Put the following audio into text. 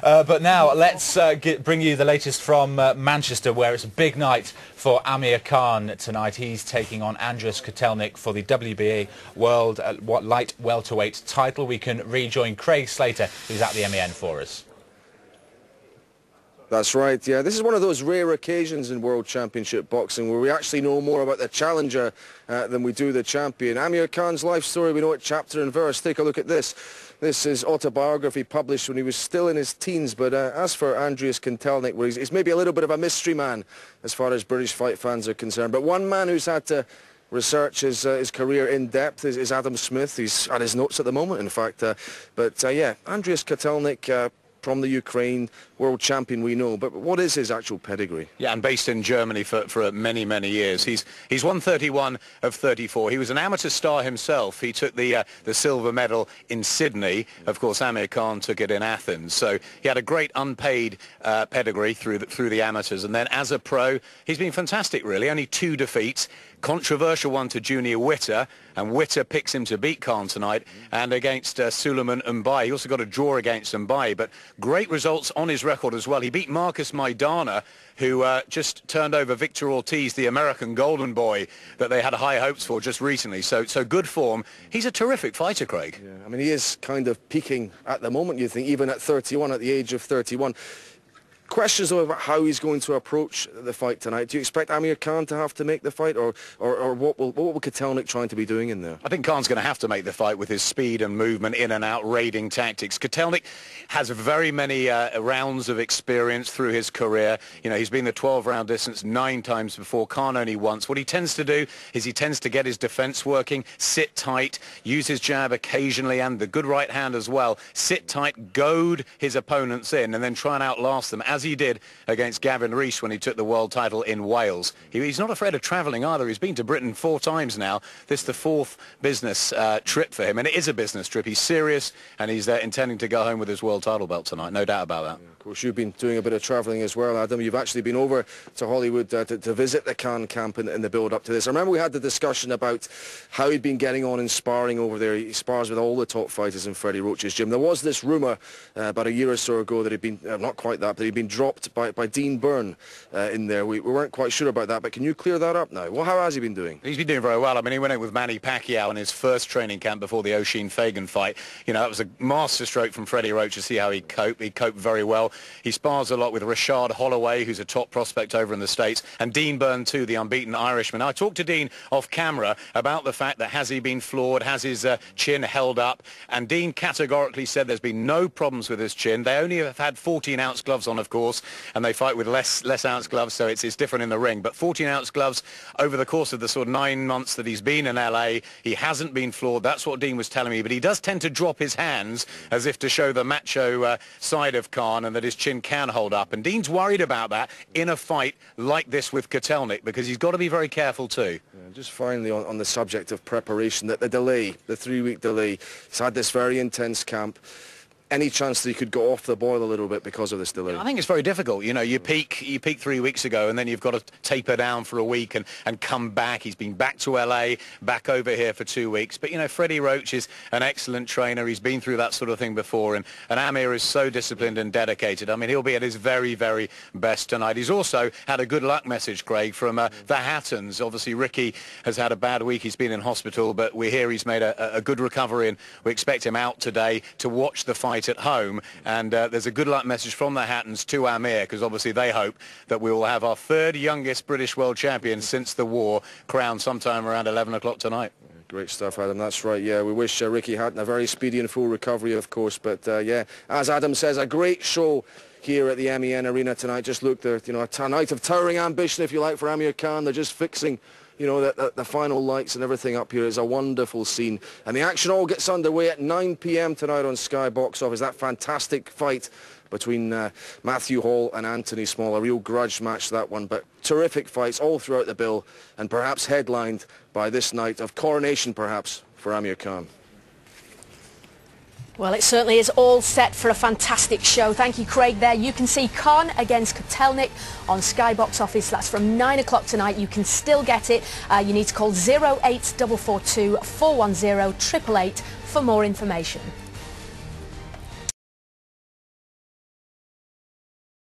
But now let's bring you the latest from Manchester, where it's a big night for Amir Khan tonight. He's taking on Andreas Kotelnik for the WBA World Light Welterweight title. We can rejoin Craig Slater, who's at the MEN for us. That's right, yeah. This is one of those rare occasions in World Championship boxing where we actually know more about the challenger than we do the champion. Amir Khan's life story, we know it chapter and verse. Take a look at this. This is autobiography published when he was still in his teens. But as for Andreas Kotelnik, well, he's maybe a little bit of a mystery man as far as British fight fans are concerned. But one man who's had to research his career in depth is Adam Smith. He's at his notes at the moment, in fact. Yeah, Andreas Kotelnik, from the Ukraine, world champion we know, but what is his actual pedigree? Yeah, and based in Germany for many, many years. He's won 31 of 34. He was an amateur star himself. He took the silver medal in Sydney. Of course, Amir Khan took it in Athens. So he had a great unpaid pedigree through the amateurs. And then as a pro, he's been fantastic, really. Only 2 defeats. Controversial one to Junior Witter, and Witter picks him to beat Khan tonight, and against Suleiman Mbai. He also got a draw against Mbai, but great results on his record as well. He beat Marcus Maidana, who just turned over Victor Ortiz, the American golden boy that they had high hopes for just recently. So good form. He's a terrific fighter, Craig. Yeah, I mean, he is kind of peaking at the moment, you think, even at 31, at the age of 31. Questions about how he's going to approach the fight tonight. Do you expect Amir Khan to have to make the fight, or what will Kotelnik trying to be doing in there? I think Khan's going to have to make the fight with his speed and movement, in and out, raiding tactics. Kotelnik has very many rounds of experience through his career. You know, he's been the 12-round distance 9 times before, Khan only once. What he tends to do is he tends to get his defense working, sit tight, use his jab occasionally and the good right hand as well, sit tight, goad his opponents in, and then try and outlast them, as he did against Gavin Rees when he took the world title in Wales. He's not afraid of travelling either. He's been to Britain 4 times now. This is the 4th business trip for him, and it is a business trip. He's serious, and he's intending to go home with his world title belt tonight, no doubt about that. Yeah, of course, you've been doing a bit of travelling as well, Adam. You've actually been over to Hollywood to visit the Khan camp in the build-up to this. I remember we had the discussion about how he'd been getting on in sparring over there. He spars with all the top fighters in Freddie Roach's gym. There was this rumour about a year or so ago that he'd been, not quite that, but he'd been dropped by Dean Byrne in there. We weren't quite sure about that, but can you clear that up now? Well, how has he been doing? He's been doing very well. I mean, he went in with Manny Pacquiao in his first training camp before the O'Sheen-Fagan fight. You know, that was a masterstroke from Freddie Roach to see how he coped. He coped very well. He spars a lot with Rashad Holloway, who's a top prospect over in the States, and Dean Byrne too, the unbeaten Irishman. I talked to Dean off camera about the fact that has he been floored, has his chin held up, and Dean categorically said there's been no problems with his chin. They only have had 14-ounce gloves on, of course, and they fight with less ounce gloves, so it's different in the ring. But 14-ounce gloves over the course of the sort of 9 months that he's been in LA, he hasn't been floored. That's what Dean was telling me. But he does tend to drop his hands as if to show the macho side of Khan, and that his chin can hold up. And Dean's worried about that in a fight like this with Kotelnik, because he's got to be very careful too. Yeah, just finally on the subject of preparation, the delay, the 3-week delay. He's had this very intense camp. Any chance that he could go off the boil a little bit because of this delay? I think it's very difficult. You know, you peak 3 weeks ago, and then you've got to taper down for a week and come back. He's been back to LA, back over here for 2 weeks. But, you know, Freddie Roach is an excellent trainer. He's been through that sort of thing before, and Amir is so disciplined and dedicated. I mean, he'll be at his very, very best tonight. He's also had a good luck message, Craig, from the Hattons. Obviously, Ricky has had a bad week. He's been in hospital, but we hear he's made a good recovery, and we expect him out today to watch the fight at home. And there's a good luck message from the Hattons to Amir, because obviously they hope that we will have our 3rd youngest British world champion since the war crowned sometime around 11 o'clock tonight. Great stuff, Adam. That's right. Yeah, we wish Ricky Hatton a very speedy and full recovery, of course. But yeah, as Adam says, a great show here at the MEN Arena tonight. Just look there, you know, a night of towering ambition, if you like, for Amir Khan. They're just fixing, you know, the final lights and everything up here. Is a wonderful scene. And the action all gets underway at 9 p.m. tonight on Sky Box Office. That fantastic fight between Matthew Hall and Anthony Small. A real grudge match, that one. But terrific fights all throughout the bill, and perhaps headlined by this night of coronation, perhaps, for Amir Khan. Well, it certainly is all set for a fantastic show. Thank you, Craig, there. You can see Khan against Kotelnik on Sky Box Office. That's from 9 o'clock tonight. You can still get it. You need to call 08442 410 888 for more information.